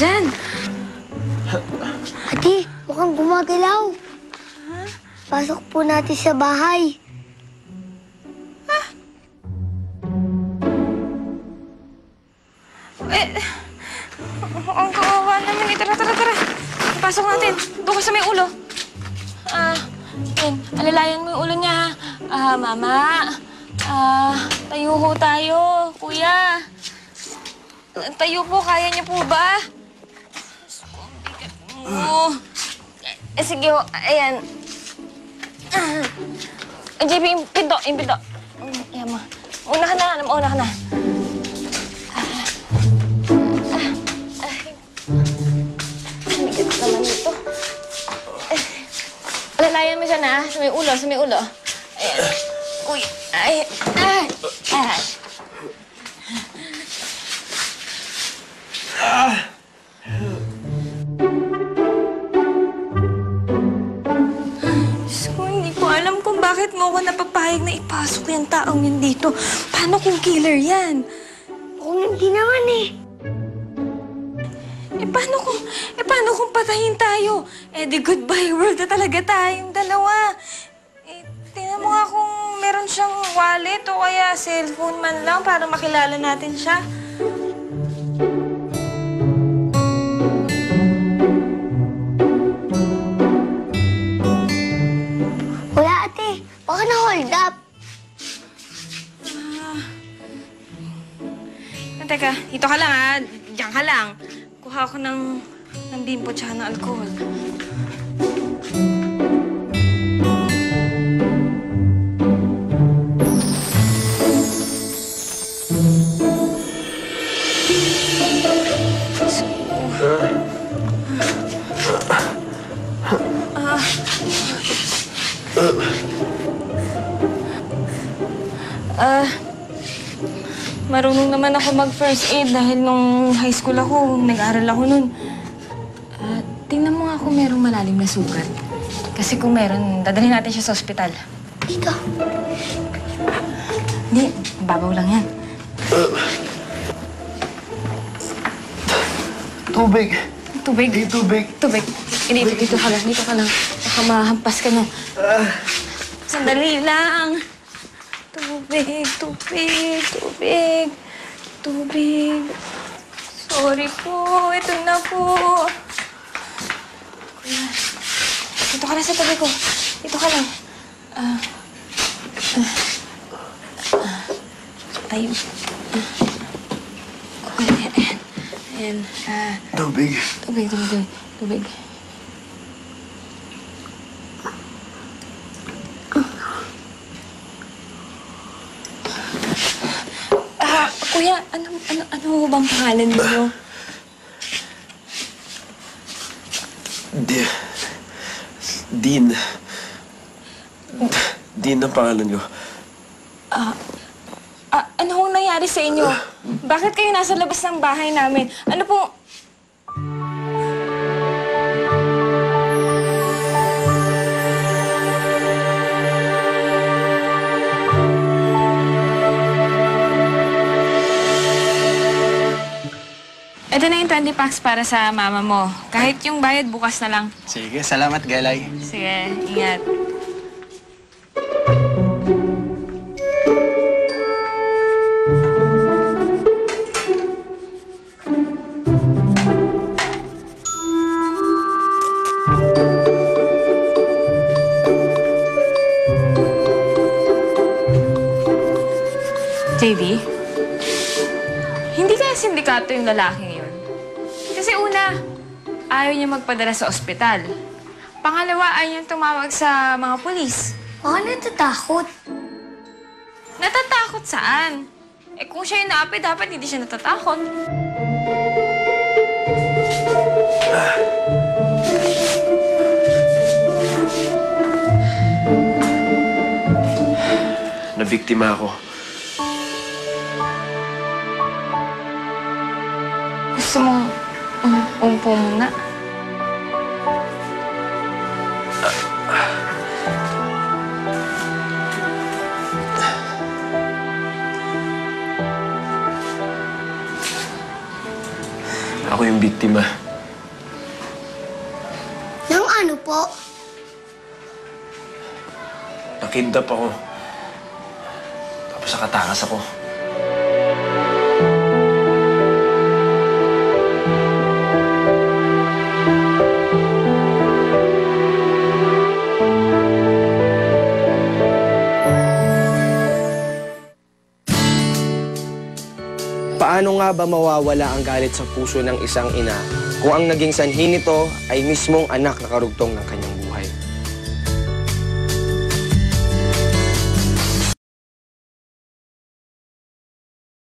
dyan? Ate, mukhang gumagalaw. Pasok po natin sa bahay. Ang kawawa naman eh. Tara. Pasok natin. Doon ka sa may ulo. Alalayan mo yung ulo niya. Mama. Tayo ho tayo. Kuya. Tayo po. Kaya niyo po ba? Sige ho. Ayan. JB, yung pinto. Ayan mo. Una ka na. Bigat naman ito. Alalayan mo siya na, sa may ulo. Ayan. Uy. Ay. Diyos ko, hindi ko alam kung bakit mo ako napapahayag na ipasok yung taong yun dito. Paano kung killer yan? Kung hindi naman eh. Paano kung patayin tayo? Di goodbye world na talaga tayong dalawa. Tingnan mo nga kung meron siyang wallet o kaya cellphone man lang para makilala natin siya. Wala ate, baka na-hold up. Teka, dito ka lang ha. Diyan ka lang. Kuha ako ng bimbo tsaka ng alcohol. Marunong naman ako mag-first aid dahil nung high school ako, nag-aaral ako nun. Tingnan mo nga kung merong malalim na sugat. Kasi kung meron, dadalhin natin siya sa ospital. Dito. Hindi, babaw lang yan. Tubig. Tubig. Tubig. Dito ka lang. Baka mahampas ka na. Sandali lang. Tubig. Sorry po. Ito na po. Kuya, dito ka lang sa tabi ko. Dito ka lang. Tayo. Ayan. Tubig. Tubig. Kuya, ano bang pangalan niyo? Dean. Dean ang pangalan ko. Ano hong nangyari sa inyo? Bakit kayo nasa labas ng bahay namin? Ano pong... Ito na yung 20 packs para sa mama mo. Kahit yung bayad, bukas na lang. Sige, salamat, Galay. Sige, ingat. JD, hindi kaya sindikato yung lalaking yun? Kasi una, ayaw niya magpadala sa ospital. Pangalawa, ayaw niya tumawag sa mga pulis. Baka natatakot. Natatakot saan? Kung siya yung naapi, dapat hindi siya natatakot. Nabiktima ako. Gusto mong umpo muna? Ako yung biktima. Nang ano po? Nakidnap ako. Tapos nakatakas ako. Paano nga ba mawawala ang galit sa puso ng isang ina kung ang naging sanhi nito ay mismong anak na karugtong ng kanyang